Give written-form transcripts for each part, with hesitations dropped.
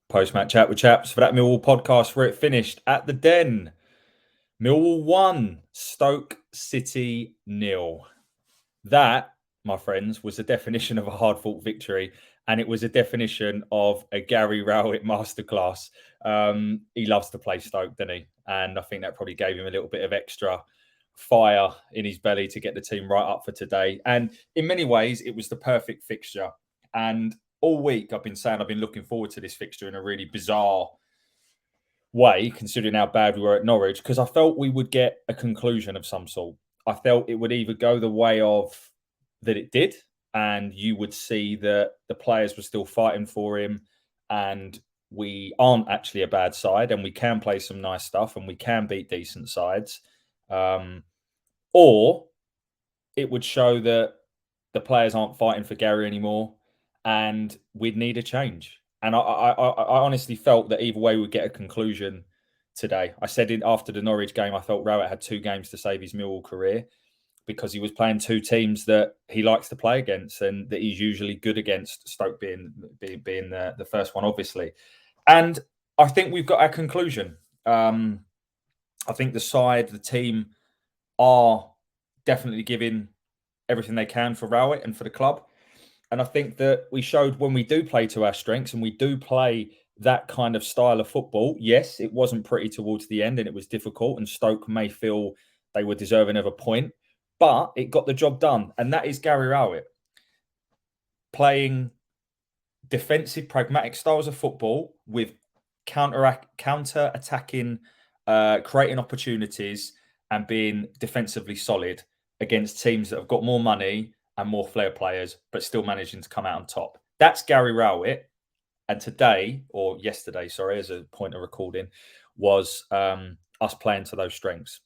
Post-match chat with chaps for that Millwall podcast where it finished at the Den. Millwall 1, Stoke City 0. That, my friends, was the definition of a hard-fought victory, and it was a definition of a Gary Rowett masterclass. He loves to play Stoke, doesn't he? And I think that probably gave him a little bit of extra fire in his belly to get the team right up for today. And in many ways, it was the perfect fixture. And all week I've been saying I've been looking forward to this fixture in a really bizarre way, considering how bad we were at Norwich, because I felt we would get a conclusion of some sort. I felt it would either go the way of that it did, and you would see that the players were still fighting for him, and we aren't actually a bad side, and we can play some nice stuff, and we can beat decent sides. Or it would show that the players aren't fighting for Gary anymore, and we'd need a change. And I honestly felt that either way we'd get a conclusion today. I said after the Norwich game, I felt Rowett had 2 games to save his Millwall career because he was playing 2 teams that he likes to play against and that he's usually good against, Stoke being the first one, obviously. And I think we've got our conclusion. I think the team are definitely giving everything they can for Rowett and for the club. And I think that we showed when we do play to our strengths and we do play that kind of style of football. Yes, it wasn't pretty towards the end and it was difficult, and Stoke may feel they were deserving of a point, but it got the job done. And that is Gary Rowett playing defensive, pragmatic styles of football with counter-attacking, creating opportunities and being defensively solid against teams that have got more money and more flair players, but still managing to come out on top. That's Gary Rowett. And today, or yesterday, sorry, as a point of recording, was us playing to those strengths.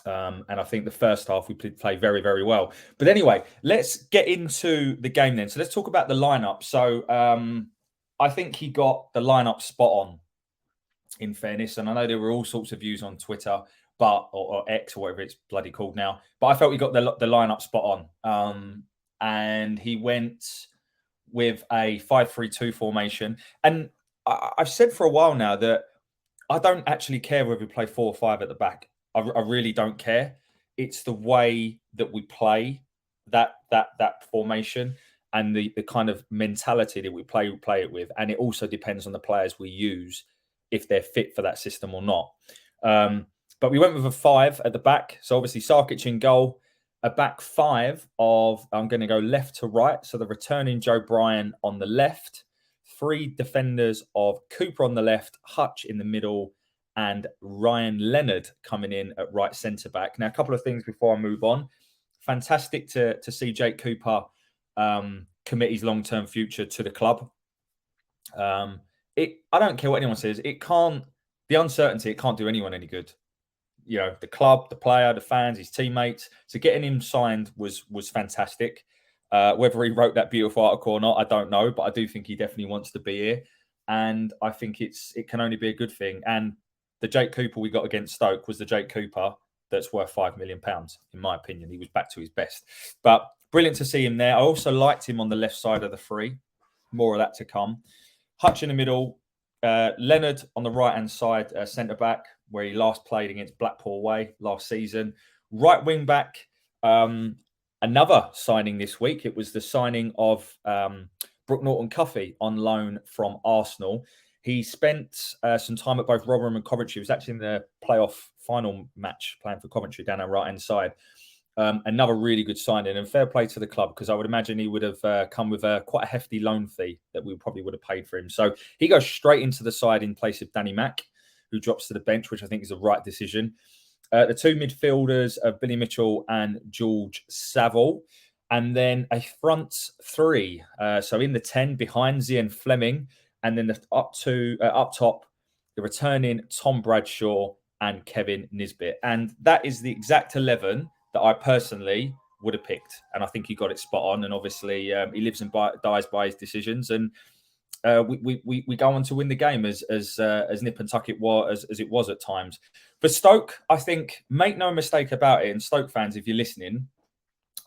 And I think the first half we played very, very well. But anyway, let's get into the game then. So let's talk about the lineup. So I think he got the lineup spot on, in fairness. And I know there were all sorts of views on Twitter, or X or whatever it's bloody called now. But I felt he got the lineup spot on. And he went with a 5-3-2 formation. And I've said for a while now that I don't actually care whether we play 4 or 5 at the back. I really don't care. It's the way that we play that formation and the kind of mentality that we play it with. And it also depends on the players we use, if they're fit for that system or not. But we went with a 5 at the back. So obviously Sarkic in goal, a back 5 of, I'm going to go left to right. So the returning Joe Bryan on the left, 3 defenders of Cooper on the left, Hutch in the middle, and Ryan Leonard coming in at right centre back. Now, a couple of things before I move on. Fantastic to see Jake Cooper commit his long-term future to the club. I don't care what anyone says. The uncertainty, it can't do anyone any good. You know, the club, the player, the fans, his teammates. So getting him signed was fantastic. Whether he wrote that beautiful article or not, I don't know. But I do think he definitely wants to be here. And I think it can only be a good thing. And the Jake Cooper we got against Stoke was the Jake Cooper that's worth £5 million, in my opinion. He was back to his best. But brilliant to see him there. I also liked him on the left side of the 3. More of that to come. Hutch in the middle. Leonard on the right-hand side, centre-back, where he last played against Blackpool away last season. Right wing-back, another signing this week. It was the signing of Brooke Norton-Cuffy on loan from Arsenal. He spent some time at both Rotherham and Coventry. He was actually in the playoff final match playing for Coventry down our right-hand side. Another really good signing, and fair play to the club, because I would imagine he would have come with quite a hefty loan fee that we probably would have paid for him. So he goes straight into the side in place of Danny Mack, who drops to the bench, which I think is the right decision. The 2 midfielders are Billy Mitchell and George Saville. And then a front 3. So in the 10 behind Zian Fleming, and then up top, the returning Tom Bradshaw and Kevin Nisbet. And that is the exact 11 that I personally would have picked. And I think he got it spot on. And obviously he lives and dies by his decisions. And we go on to win the game as nip and tuck it was, as it was at times. For Stoke, I think, make no mistake about it, and Stoke fans, if you're listening,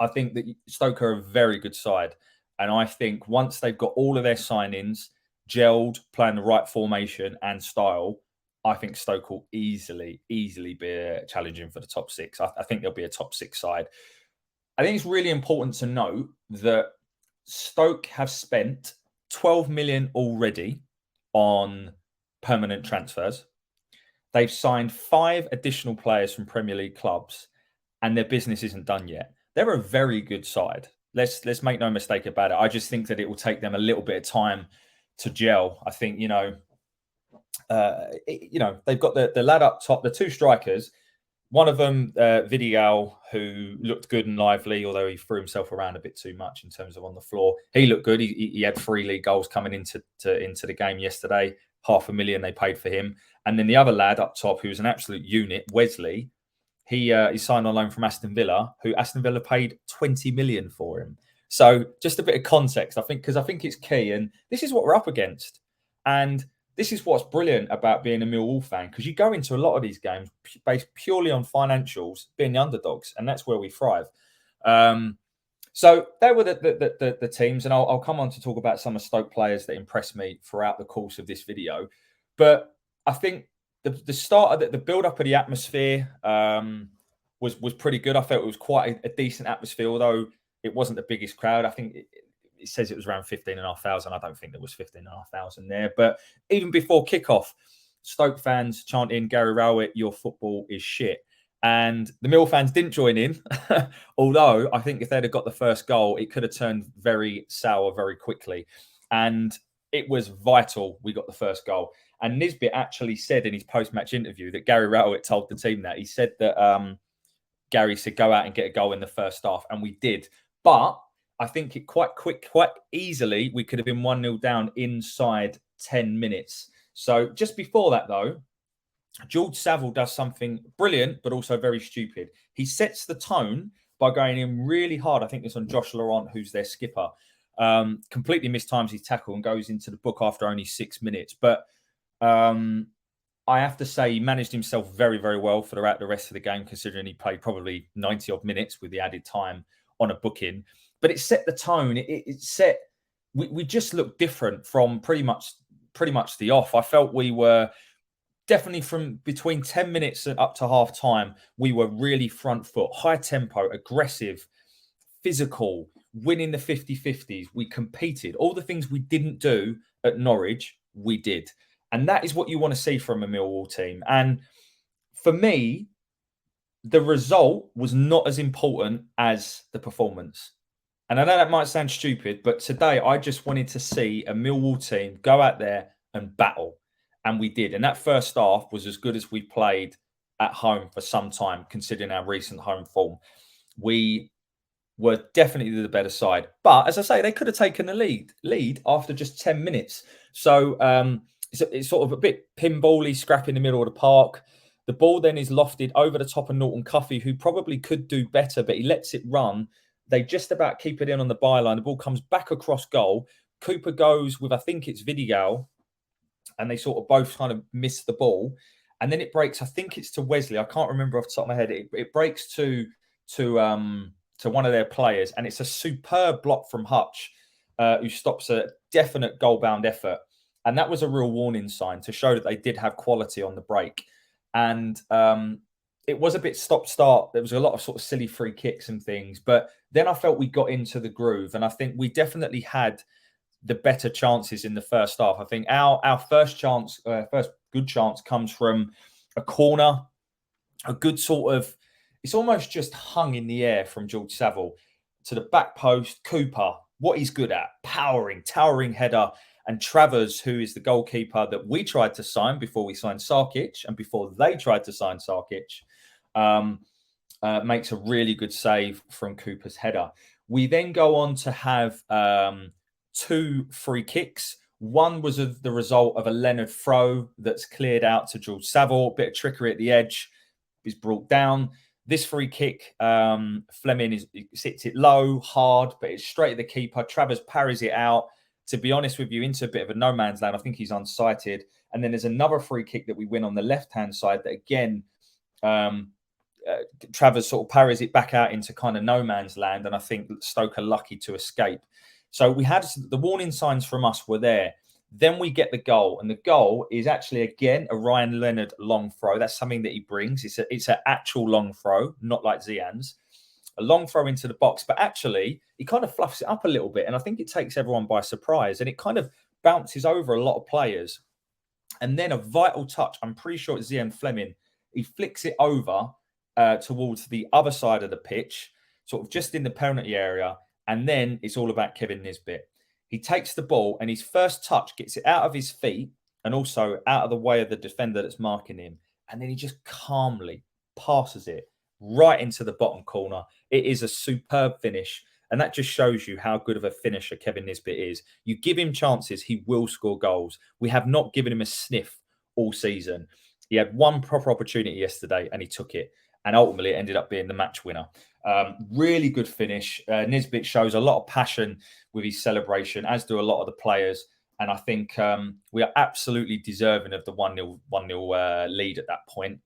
I think that Stoke are a very good side. And I think once they've got all of their signings gelled, playing the right formation and style, I think Stoke will easily be challenging for the top six. I think there'll be a top six side. I think it's really important to note that Stoke have spent 12 million already on permanent transfers. They've signed 5 additional players from Premier League clubs, and their business isn't done yet. They're a very good side. Let's make no mistake about it. I just think that it will take them a little bit of time to gel. I think they've got the lad up top, the 2 strikers. One of them, Vidigal, who looked good and lively, although he threw himself around a bit too much in terms of on the floor. He looked good. He had 3 league goals coming into the game yesterday. $500,000 they paid for him. And then the other lad up top, who was an absolute unit, Wesley, he signed on loan from Aston Villa, who Aston Villa paid 20 million for him. So just a bit of context, I think, because I think it's key. And this is what we're up against. And this is what's brilliant about being a Millwall fan, because you go into a lot of these games based purely on financials, being the underdogs, and that's where we thrive. So they were the teams, and I'll come on to talk about some of Stoke players that impressed me throughout the course of this video. But I think the start of the build up of the atmosphere was pretty good. I felt it was quite a decent atmosphere, although it wasn't the biggest crowd. I think it says it was around 15,500. I don't think there was 15,500 there. But even before kickoff, Stoke fans chanting, "Gary Rowett, your football is shit." And the Mill fans didn't join in, although I think if they'd have got the first goal, it could have turned very sour very quickly. And it was vital we got the first goal. And Nisbet actually said in his post-match interview that Gary Rowett told the team that. He said that Gary said, go out and get a goal in the first half. And we did. But I think it quite easily, we could have been 1-0 down inside 10 minutes. So just before that, though, George Saville does something brilliant, but also very stupid. He sets the tone by going in really hard. I think it's on Josh Laurent, who's their skipper. Completely mistimes his tackle and goes into the book after only 6 minutes. But I have to say he managed himself very, very well throughout the rest of the game, considering he played probably 90-odd minutes with the added time on a booking. But it set the tone. It set... We just looked different from pretty much the off. I felt we were... Definitely from between 10 minutes and up to half time, we were really front foot, high tempo, aggressive, physical, winning the 50-50s. We competed. All the things we didn't do at Norwich, we did. And that is what you want to see from a Millwall team. And for me, the result was not as important as the performance. And I know that might sound stupid, but today I just wanted to see a Millwall team go out there and battle. And we did. And that first half was as good as we played at home for some time, considering our recent home form. We were definitely the better side. But as I say, they could have taken the lead after just 10 minutes. So it's sort of a bit pinball-y, scrap in the middle of the park. The ball then is lofted over the top of Norton Cuffy, who probably could do better, but he lets it run. They just about keep it in on the byline. The ball comes back across goal. Cooper goes with, I think it's Vidigal, and they sort of both kind of miss the ball. And then it breaks, I think it's to Wesley. I can't remember off the top of my head. It breaks to one of their players. And it's a superb block from Hutch, who stops a definite goal-bound effort. And that was a real warning sign to show that they did have quality on the break. And it was a bit stop-start. There was a lot of sort of silly free kicks and things. But then I felt we got into the groove. And I think we definitely had the better chances in the first half. I think our first good chance comes from a corner, a good sort of, it's almost just hung in the air from George Saville to the back post. Cooper, what he's good at, towering header. And Travers, who is the goalkeeper that we tried to sign before we signed Sarkic and before they tried to sign Sarkic, makes a really good save from Cooper's header. We then go on to have 2 free kicks. One was the result of a Leonard throw that's cleared out to George Saville. Bit of trickery at the edge is brought down. This free kick, Fleming sits it low, hard, but it's straight at the keeper. Travers parries it out. To be honest with you, into a bit of a no man's land. I think he's unsighted. And then there's another free kick that we win on the left-hand side that, again, Travers sort of parries it back out into kind of no man's land. And I think Stoke are lucky to escape. So we had the warning signs from us were there. Then we get the goal, and the goal is actually again a Ryan Leonard long throw. That's something that he brings. It's an actual long throw, not like Zian's. A long throw into the box, but actually he kind of fluffs it up a little bit, and I think it takes everyone by surprise, and it kind of bounces over a lot of players. And then a vital touch, I'm pretty sure it's Zian Fleming. He flicks it over towards the other side of the pitch, sort of just in the penalty area, and then it's all about Kevin Nisbet. He takes the ball, and his first touch gets it out of his feet and also out of the way of the defender that's marking him. And then he just calmly passes it right into the bottom corner. It is a superb finish. And that just shows you how good of a finisher Kevin Nisbet is. You give him chances, he will score goals. We have not given him a sniff all season. He had one proper opportunity yesterday and he took it. And ultimately, it ended up being the match winner. Really good finish. Nisbet shows a lot of passion with his celebration, as do a lot of the players. And I think we are absolutely deserving of the 1-0 lead at that point.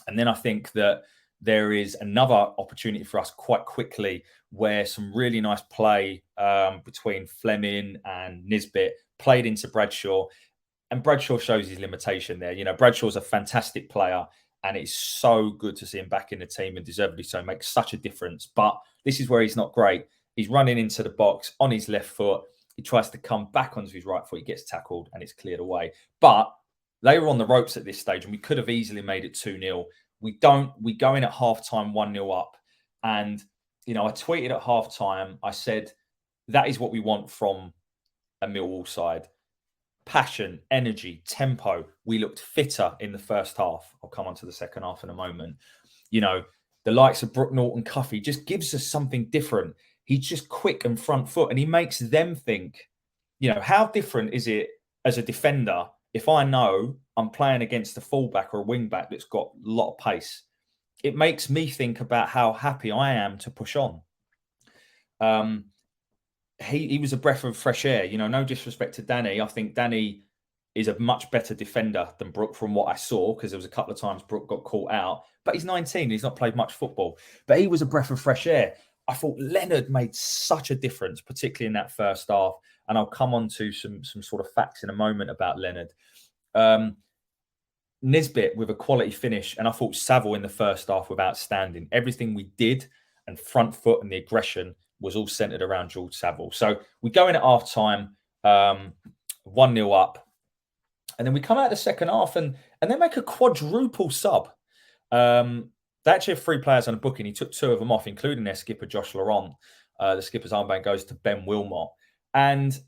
And then I think that there is another opportunity for us quite quickly where some really nice play between Fleming and Nisbet played into Bradshaw. And Bradshaw shows his limitation there. You know, Bradshaw's a fantastic player. And it's so good to see him back in the team, and deservedly so, makes such a difference. But this is where he's not great. He's running into the box on his left foot. He tries to come back onto his right foot. He gets tackled and it's cleared away. But they were on the ropes at this stage and we could have easily made it 2-0. We don't. We go in at half-time 1-0 up. And, you know, I tweeted at half-time, I said, that is what we want from a Millwall side. Passion, energy, tempo. We looked fitter in the first half. I'll come on to the second half in a moment. You know, the likes of Brook Norton-Cuffy just gives us something different. He's just quick and front foot, and he makes them think, you know, how different is it as a defender if I know I'm playing against a fullback or a wing-back that's got a lot of pace? It makes me think about how happy I am to push on. He was a breath of fresh air. You know, no disrespect to Danny. I think Danny is a much better defender than Brook from what I saw, because there was a couple of times Brook got caught out. But he's 19. He's not played much football. But he was a breath of fresh air. I thought Leonard made such a difference, particularly in that first half. And I'll come on to some sort of facts in a moment about Leonard. Nisbet with a quality finish. And I thought Saville in the first half was outstanding. Everything we did, and front foot and the aggression, was all centered around George Saville. So we go in at half time, 1-0 up. And then we come out the second half and they make a quadruple sub. They actually have 3 players on a booking. He took 2 of them off, including their skipper, Josh Laurent. The skipper's armband goes to Ben Wilmot. And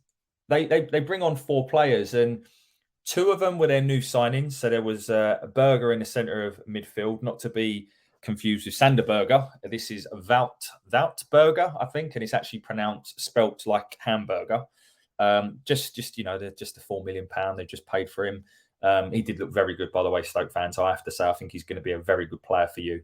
they bring on 4 players, and 2 of them were their new signings. So there was a Berger in the centre of midfield, not to be confused with Sander Berger. This is Wout Berger, I think, and it's actually spelt like hamburger. Just you know, they're just the £4 million they just paid for him. He did look very good, by the way, Stoke fans. I have to say, I think he's going to be a very good player for you.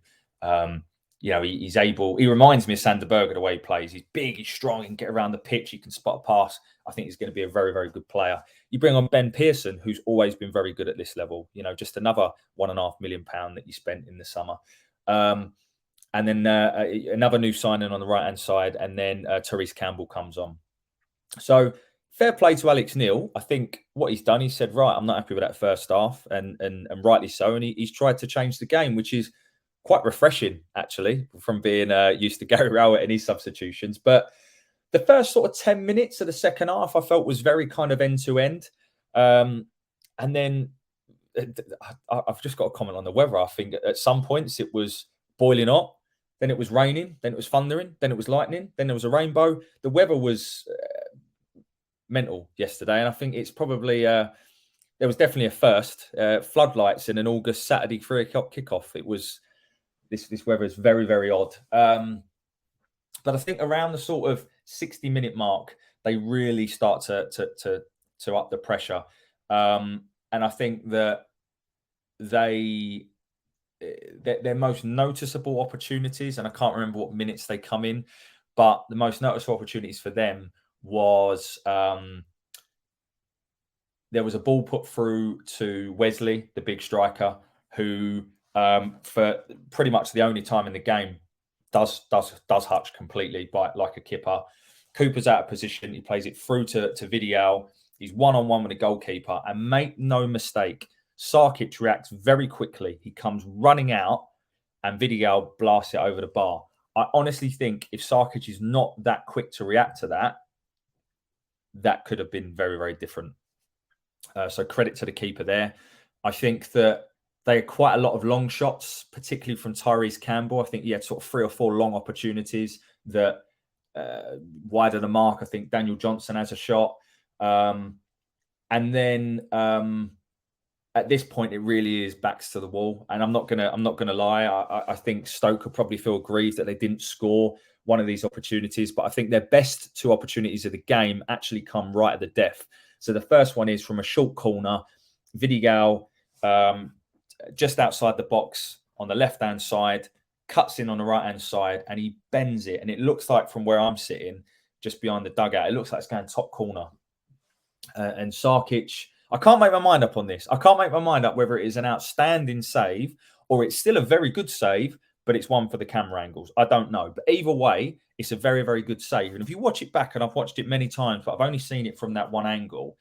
You know, he's able. He reminds me of Sander Berger the way he plays. He's big, he's strong, he can get around the pitch, he can spot a pass. I think he's going to be a very, very good player. You bring on Ben Pearson, who's always been very good at this level. You know, just another £1.5 million that you spent in the summer. And then another new signing on the right-hand side, and then Therese Campbell comes on. So fair play to Alex Neil. I think what he's done, he said, right, I'm not happy with that first half, and rightly so. And he's tried to change the game, which is quite refreshing, actually, from being used to Gary Rowett and his substitutions. But the first sort of 10 minutes of the second half, I felt was very kind of end-to-end. And then I've just got a comment on the weather. I think at some points it was boiling hot, then it was raining, then it was thundering, then it was lightning, then there was a rainbow. The weather was mental yesterday, and I think it's probably there was definitely a first. Floodlights in an August Saturday 3 o'clock kickoff. It was this weather is very, very odd. But I think around the sort of 60-minute mark, they really start to up the pressure. And I think that their most noticeable opportunities, and I can't remember what minutes they come in, but the most noticeable opportunities for them was there was a ball put through to Wesley, the big striker, who for pretty much the only time in the game does hutch completely by like a kipper. Cooper's out of position. He plays it through to Vidial. He's one-on-one with the goalkeeper. And make no mistake, Sarkic reacts very quickly. He comes running out and Vidigal blasts it over the bar. I honestly think if Sarkic is not that quick to react to that, that could have been very, very different. So credit to the keeper there. I think that they had quite a lot of long shots, particularly from Tyrese Campbell. I think he had sort of 3 or 4 long opportunities that wide of the mark. I think Daniel Johnson has a shot. And then at this point, it really is backs to the wall. And I'm not gonna lie. I think Stoke could probably feel aggrieved that they didn't score one of these opportunities. But I think their best 2 opportunities of the game actually come right at the death. So the first one is from a short corner, Vidigal, just outside the box on the left-hand side, cuts in on the right-hand side, and he bends it. And it looks like from where I'm sitting, just behind the dugout, it looks like it's going top corner. And Sarkic, I can't make my mind up on this. I can't make my mind up whether it is an outstanding save or it's still a very good save, but it's one for the camera angles. I don't know. But either way, it's a very, very good save. And if you watch it back, and I've watched it many times, but I've only seen it from that one angle,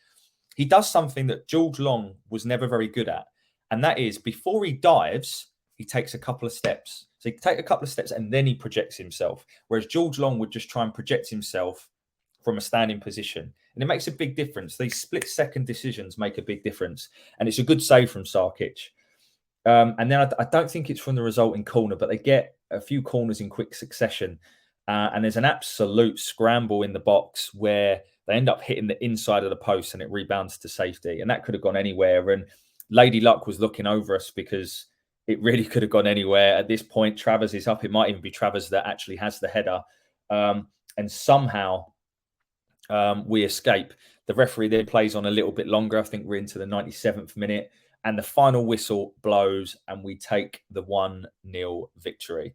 he does something that George Long was never very good at. And that is, before he dives, he takes a couple of steps. So he takes a couple of steps and then he projects himself. Whereas George Long would just try and project himself from a standing position. And it makes a big difference. These split-second decisions make a big difference. And it's a good save from Sarkic. And then I don't think it's from the resulting corner, but they get a few corners in quick succession. And there's an absolute scramble in the box where they end up hitting the inside of the post and it rebounds to safety. And that could have gone anywhere. And Lady Luck was looking over us because it really could have gone anywhere. At this point, Travers is up. It might even be Travers that actually has the header. And somehow we escape. The referee then plays on a little bit longer. I think we're into the 97th minute. And the final whistle blows and we take the 1-0 victory.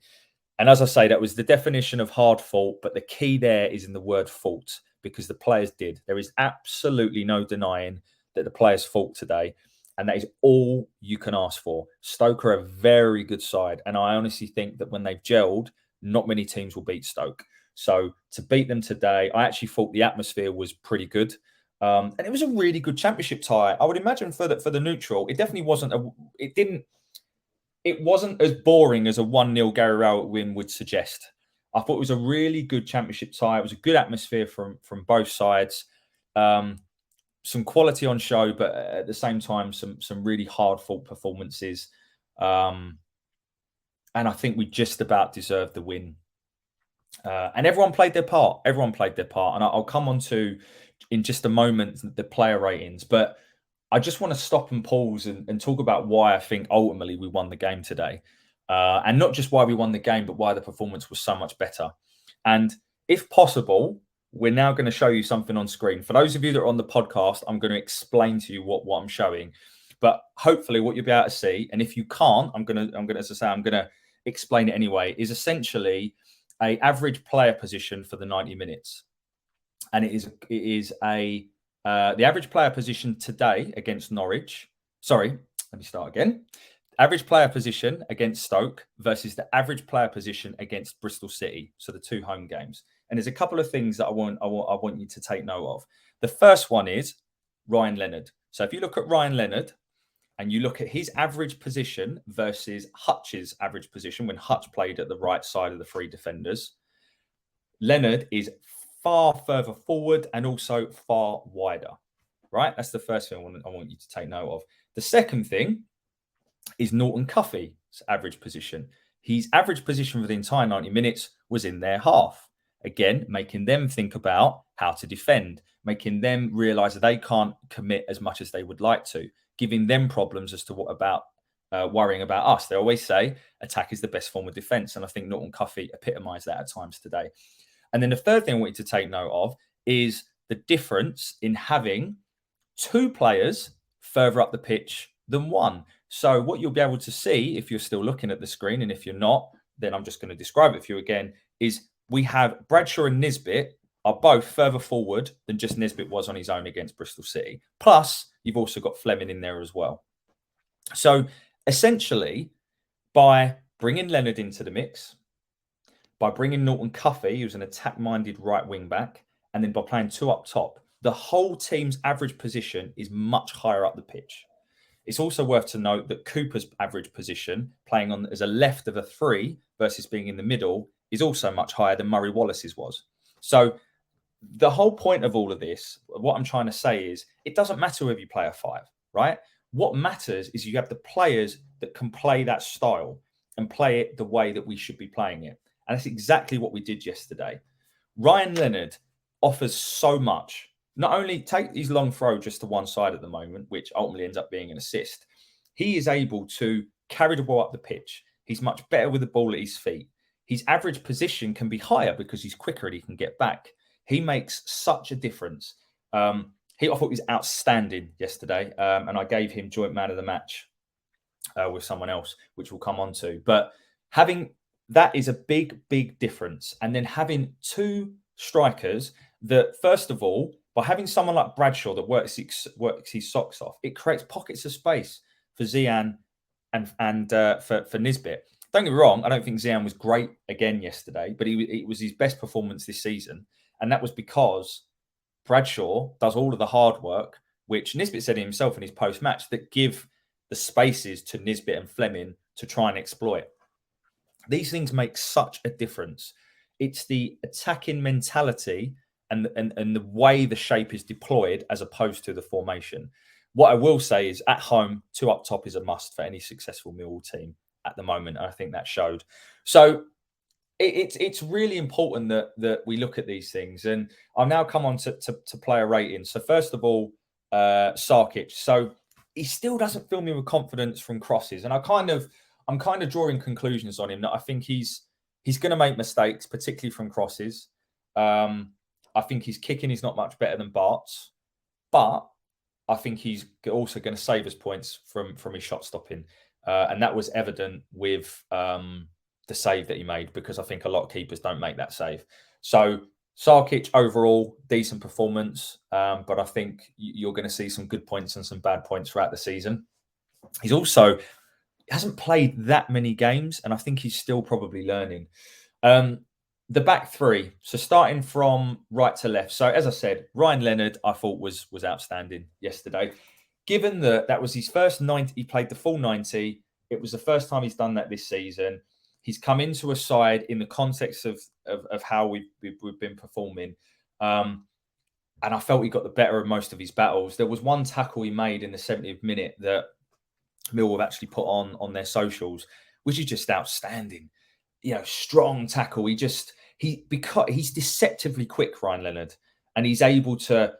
And as I say, that was the definition of hard fought. But the key there is in the word fought, because the players did. There is absolutely no denying that the players fought today. And that is all you can ask for. Stoke are a very good side. And I honestly think that when they've gelled, not many teams will beat Stoke. So to beat them today, I actually thought the atmosphere was pretty good. And it was a really good championship tie. I would imagine for the neutral, it definitely wasn't it wasn't as boring as a 1-0 Gary Rowett win would suggest. I thought it was a really good championship tie. It was a good atmosphere from both sides. Some quality on show, but at the same time, some really hard-fought performances. And I think we just about deserved the win. And everyone played their part. Everyone played their part. And I'll come on to, in just a moment, the player ratings. But I just want to stop and pause and talk about why I think ultimately we won the game today. And not just why we won the game, but why the performance was so much better. And if possible, we're now going to show you something on screen. For those of you that are on the podcast, I'm going to explain to you what I'm showing. But hopefully what you'll be able to see, and if you can't, I'm going to explain it anyway, is essentially a average player position for the 90 minutes. And it is the average player position today against Norwich. Sorry, let me start again. Average player position against Stoke versus the average player position against Bristol City. So the 2 home games. And there's a couple of things that I want you to take note of. The first one is Ryan Leonard. So if you look at Ryan Leonard and you look at his average position versus Hutch's average position when Hutch played at the right side of the 3 defenders, Leonard is far further forward and also far wider, right? That's the first thing I want you to take note of. The second thing is Norton Cuffy's average position. His average position for the entire 90 minutes was in their half. Again, making them think about how to defend, making them realise that they can't commit as much as they would like to, giving them problems as to what about worrying about us. They always say attack is the best form of defence. And I think Norton Cuffy epitomised that at times today. And then the third thing I want you to take note of is the difference in having 2 players further up the pitch than 1. So what you'll be able to see, if you're still looking at the screen, and if you're not, then I'm just going to describe it for you again, is we have Bradshaw and Nisbet are both further forward than just Nisbet was on his own against Bristol City. Plus, you've also got Fleming in there as well. So essentially, by bringing Leonard into the mix, by bringing Norton Cuffy, who's an attack-minded right wing back, and then by playing 2 up top, the whole team's average position is much higher up the pitch. It's also worth to note that Cooper's average position, playing on as a left of a 3 versus being in the middle, is also much higher than Murray Wallace's was. So the whole point of all of this, what I'm trying to say is, it doesn't matter whether you play a 5, right? What matters is you have the players that can play that style and play it the way that we should be playing it. And that's exactly what we did yesterday. Ryan Leonard offers so much. Not only take his long throw just to one side at the moment, which ultimately ends up being an assist, he is able to carry the ball up the pitch. He's much better with the ball at his feet. His average position can be higher because he's quicker and he can get back. He makes such a difference. I thought he was outstanding yesterday, and I gave him joint man of the match with someone else, which we'll come on to. But having that is a big, big difference. And then having two strikers that, first of all, by having someone like Bradshaw that works his socks off, it creates pockets of space for Zian and for Nisbet. Don't get me wrong, I don't think Zian was great again yesterday, but it was his best performance this season. And that was because Bradshaw does all of the hard work, which Nisbet said himself in his post-match, that give the spaces to Nisbet and Fleming to try and exploit. These things make such a difference. It's the attacking mentality and the way the shape is deployed as opposed to the formation. What I will say is, at home, 2 up top is a must for any successful Millwall team at the moment. And I think that showed. So it's really important that we look at these things. And I'll now come on to player ratings. So first of all, Sarkic. So he still doesn't fill me with confidence from crosses. And I'm kind of drawing conclusions on him that I think he's going to make mistakes, particularly from crosses. I think his kicking is not much better than Bart's, but I think he's also going to save us points from his shot stopping. And that was evident with the save that he made, because I think a lot of keepers don't make that save. So Sarkic, overall, decent performance. But I think you're going to see some good points and some bad points throughout the season. He hasn't played that many games, and I think he's still probably learning. The back three, so starting from right to left. So as I said, Ryan Leonard, I thought was outstanding yesterday. Given that was his first 90, he played the full 90. It was the first time he's done that this season. He's come into a side in the context of how we've been performing. And I felt he got the better of most of his battles. There was one tackle he made in the 70th minute that Millwall have actually put on their socials, which is just outstanding. Strong tackle. Because he's deceptively quick, Ryan Leonard, and he's able to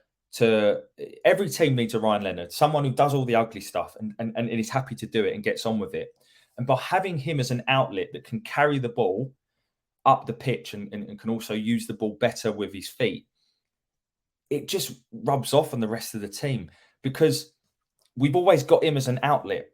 every team needs a Ryan Leonard, someone who does all the ugly stuff and is happy to do it and gets on with it. And by having him as an outlet that can carry the ball up the pitch and can also use the ball better with his feet, it just rubs off on the rest of the team, because we've always got him as an outlet.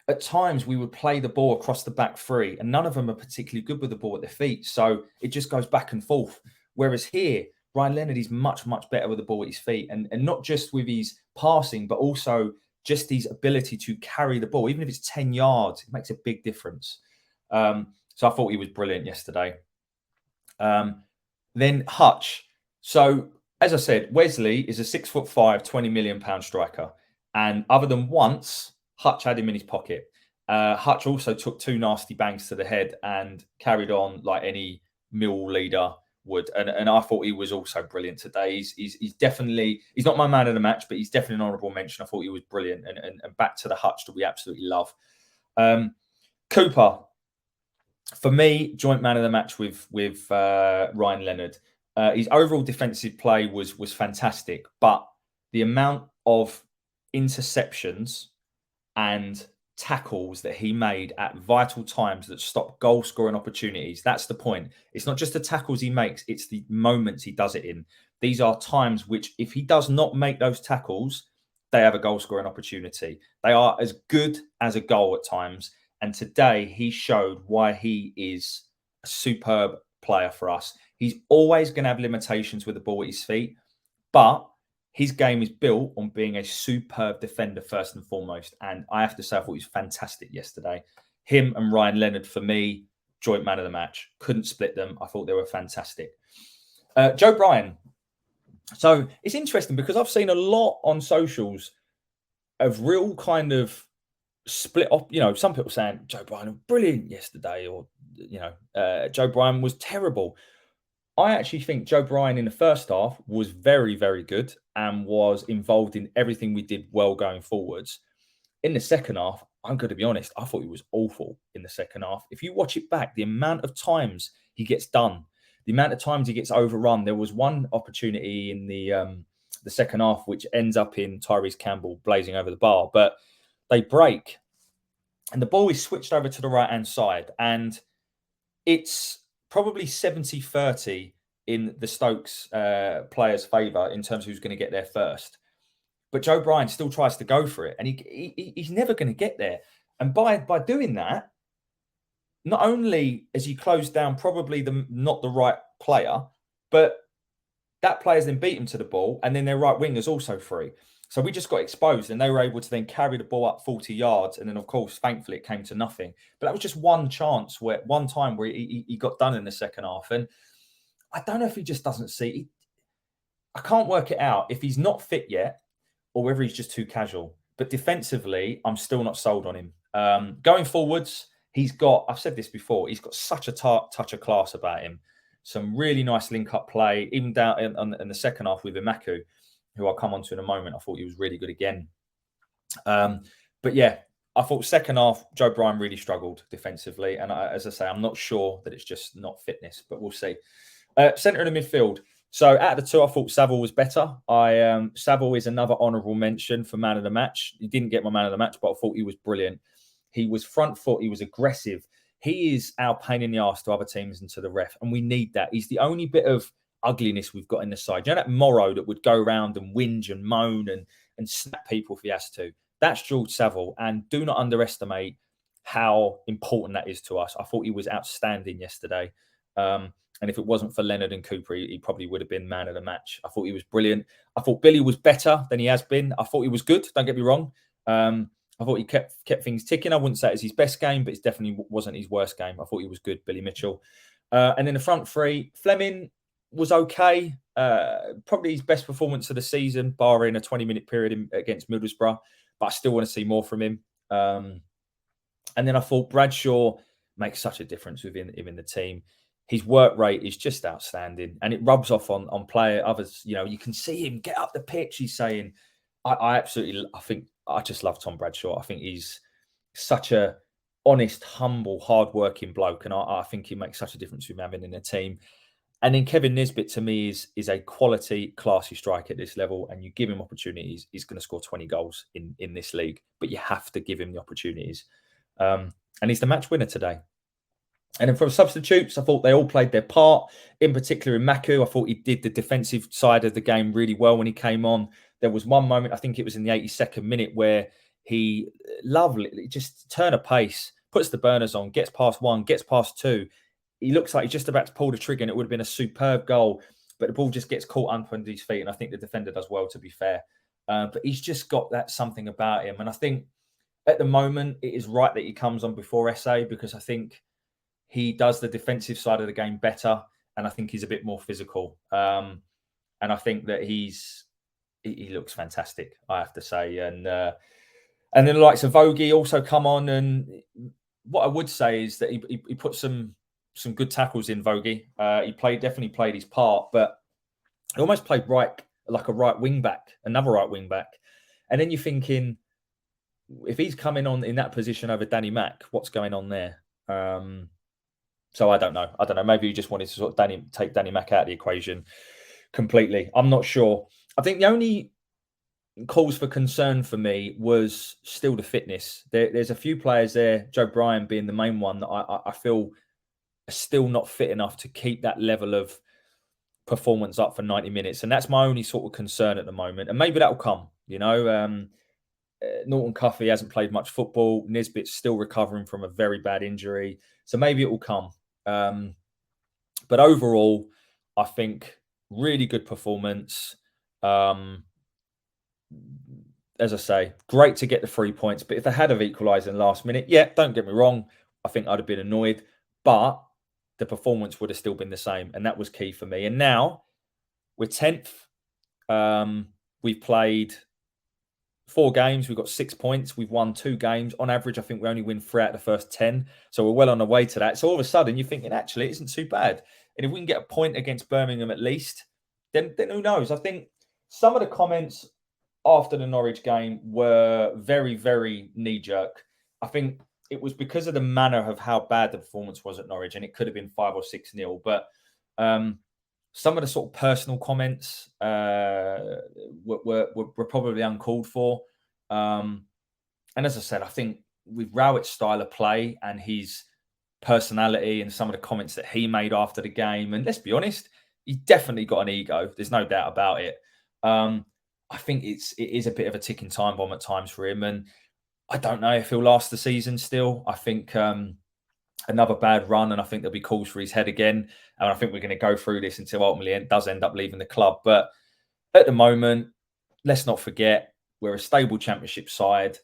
At times, we would play the ball across the back three, and none of them are particularly good with the ball at their feet. So it just goes back and forth. Whereas here, Ryan Leonard is much, much better with the ball at his feet, and not just with his passing, but also just his ability to carry the ball. Even if it's 10 yards, it makes a big difference. So I thought he was brilliant yesterday. Then Hutch. So as I said, Wesley is a 6'5", 20 million pound striker. And other than once, Hutch had him in his pocket. Hutch also took 2 nasty bangs to the head and carried on like any Millwall leader would. And I thought he was also brilliant today. He's definitely, he's not my man of the match, but he's definitely an honourable mention. I thought he was brilliant. And back to the Hutch that we absolutely love. Cooper, for me, joint man of the match with Ryan Leonard. His overall defensive play was fantastic, but the amount of interceptions and tackles that he made at vital times that stopped goal scoring opportunities. That's the point. It's not just the tackles he makes, it's the moments he does it in. These are times which, if he does not make those tackles, they have a goal scoring opportunity. They are as good as a goal at times. And today he showed why he is a superb player for us. He's always going to have limitations with the ball at his feet, but his game is built on being a superb defender first and foremost. And I have to say, I thought he was fantastic yesterday. Him and Ryan Leonard, for me, joint man of the match. Couldn't split them. I thought they were fantastic. Joe Bryan. So it's interesting because I've seen a lot on socials of real kind of split up. Some people saying Joe Bryan was brilliant yesterday, or Joe Bryan was terrible. I actually think Joe Bryan in the first half was very, very good and was involved in everything we did well going forwards. In the second half, I'm going to be honest, I thought he was awful in the second half. If you watch it back, the amount of times he gets done, the amount of times he gets overrun. There was one opportunity in the second half which ends up in Tyrese Campbell blazing over the bar, but they break and the ball is switched over to the right-hand side, and it's probably 70-30 in the Stokes players' favour in terms of who's going to get there first. But Joe Bryan still tries to go for it, and he's never going to get there. And by doing that, not only has he closed down probably not the right player, but that player's then beat him to the ball, and then their right winger's also free. So we just got exposed, and they were able to then carry the ball up 40 yards. And then, of course, thankfully, it came to nothing. But that was just one time where he got done in the second half. And I don't know if he just doesn't see. I can't work it out if he's not fit yet or whether he's just too casual. But defensively, I'm still not sold on him. Going forwards, I've said this before, he's got such a touch of class about him. Some really nice link-up play, even down in the second half with Imaku, who I'll come on to in a moment. I thought he was really good again. But yeah, I thought second half, Joe Bryan really struggled defensively. And as I say, I'm not sure that it's just not fitness, but we'll see. Centre of the midfield. So out of the two, I thought Saville was better. Saville is another honourable mention for man of the match. He didn't get my man of the match, but I thought he was brilliant. He was front foot. He was aggressive. He is our pain in the arse to other teams and to the ref, and we need that. He's the only bit of ugliness we've got in the side. You know that Morrow that would go around and whinge and moan and snap people if he has to? That's George Saville, and do not underestimate how important that is to us. I thought he was outstanding yesterday. And if it wasn't for Leonard and Cooper, he probably would have been man of the match. I thought he was brilliant. I thought Billy was better than he has been. I thought he was good. Don't get me wrong. I thought he kept things ticking. I wouldn't say it's his best game, but it definitely wasn't his worst game. I thought he was good, Billy Mitchell. And then the front three, Fleming was okay. Probably his best performance of the season, barring a 20-minute period against Middlesbrough. But I still want to see more from him. And then I thought Bradshaw makes such a difference within the team. His work rate is just outstanding, and it rubs off on player others. You can see him get up the pitch. He's saying, I think I just love Tom Bradshaw. I think he's such a honest, humble, hard-working bloke, and I think he makes such a difference with having in a team. And then Kevin Nisbet, to me, is a quality, classy striker at this level, and you give him opportunities, he's going to score 20 goals in this league, but you have to give him the opportunities. And he's the match winner today. And then from substitutes, I thought they all played their part. In particular, in Maku, I thought he did the defensive side of the game really well when he came on. There was one moment, I think it was in the 82nd minute, where he just turn a pace, puts the burners on, gets past one, gets past two. He looks like he's just about to pull the trigger, and it would have been a superb goal. But the ball just gets caught up under his feet, and I think the defender does well, to be fair. But he's just got that something about him. And I think at the moment, it is right that he comes on before SA, because I think he does the defensive side of the game better, and I think he's a bit more physical. And I think that he looks fantastic, I have to say. And then the likes of Vogie also come on, and what I would say is that he put some good tackles in, Vogie. He definitely played his part, but he almost played like a right wing back, another right wing back. And then you're thinking, if he's coming on in that position over Danny Mack, what's going on there? So I don't know. Maybe you just wanted to sort of take Danny Mack out of the equation completely. I'm not sure. I think the only cause for concern for me was still the fitness. There's a few players there, Joe Bryan being the main one, that I feel are still not fit enough to keep that level of performance up for 90 minutes. And that's my only sort of concern at the moment. And maybe that'll come, Norton Cuffy hasn't played much football. Nisbet's still recovering from a very bad injury. So maybe it will come. But overall, I think really good performance. As I say, great to get the 3 points. But if they had have equalised in the last minute, don't get me wrong, I think I'd have been annoyed. But the performance would have still been the same. And that was key for me. And now we're 10th. We've played 4 games. We've got 6 points. We've won 2 games. On average, I think we only win 3 out of the first 10. So we're well on the way to that. So all of a sudden, you're thinking, actually, it isn't too bad. And if we can get a point against Birmingham at least, then who knows? I think some of the comments after the Norwich game were very, very knee-jerk. I think it was because of the manner of how bad the performance was at Norwich, and it could have been 5 or 6-0. But some of the sort of personal comments were probably uncalled for. And as I said, I think with Rowett's style of play and his personality and some of the comments that he made after the game, and let's be honest, he's definitely got an ego. There's no doubt about it. I think it is a bit of a ticking time bomb at times for him. And I don't know if he'll last the season still. I think another bad run, and I think there'll be calls for his head again. And I think we're going to go through this until ultimately it does end up leaving the club. But at the moment, let's not forget, we're a stable championship side.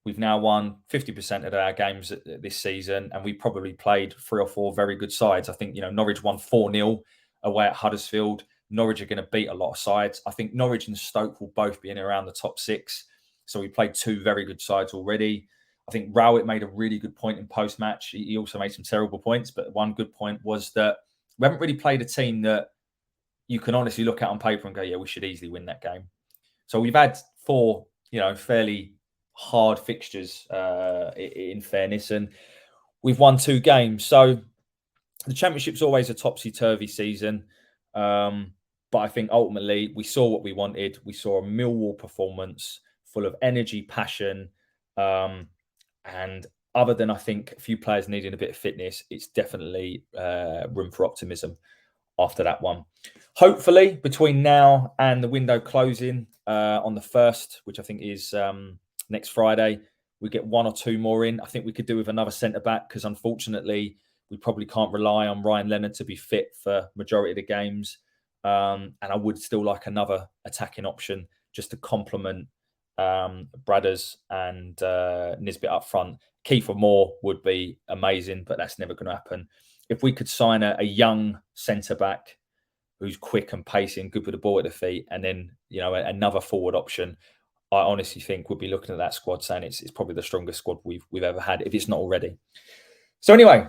We've now won 50% of our games this season, and we probably played 3 or 4 very good sides. I think, Norwich won 4-0 away at Huddersfield. Norwich are going to beat a lot of sides. I think Norwich and Stoke will both be in around the top 6. So we played 2 very good sides already. I think Rowett made a really good point in post-match. He also made some terrible points, but one good point was that we haven't really played a team that you can honestly look at on paper and go, yeah, we should easily win that game. So we've had 4, fairly hard fixtures in fairness, and we've won 2 games. So the Championship's always a topsy-turvy season. But I think ultimately we saw what we wanted. We saw a Millwall performance full of energy, passion, and other than I think a few players needing a bit of fitness, it's definitely room for optimism after that one. Hopefully, between now and the window closing on the 1st, which I think is next Friday, we get 1 or 2 more in. I think we could do with another centre-back because unfortunately, we probably can't rely on Ryan Leonard to be fit for majority of the games. And I would still like another attacking option just to complement Bradders and Nisbet up front. Kiefer Moore would be amazing, but that's never going to happen. If we could sign a young centre-back who's quick and pacing, good with the ball at the feet, and then, another forward option, I honestly think we'll be looking at that squad saying it's probably the strongest squad we've ever had, if it's not already. So anyway,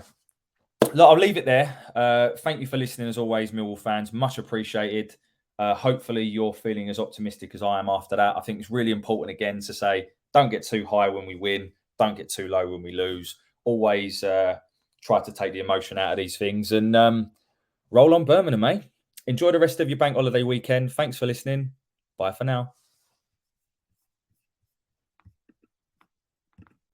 look, I'll leave it there. Thank you for listening as always, Millwall fans. Much appreciated. Hopefully you're feeling as optimistic as I am after that. I think it's really important again to say, don't get too high when we win. Don't get too low when we lose. Always try to take the emotion out of these things and roll on Birmingham, mate. Enjoy the rest of your bank holiday weekend. Thanks for listening. Bye for now.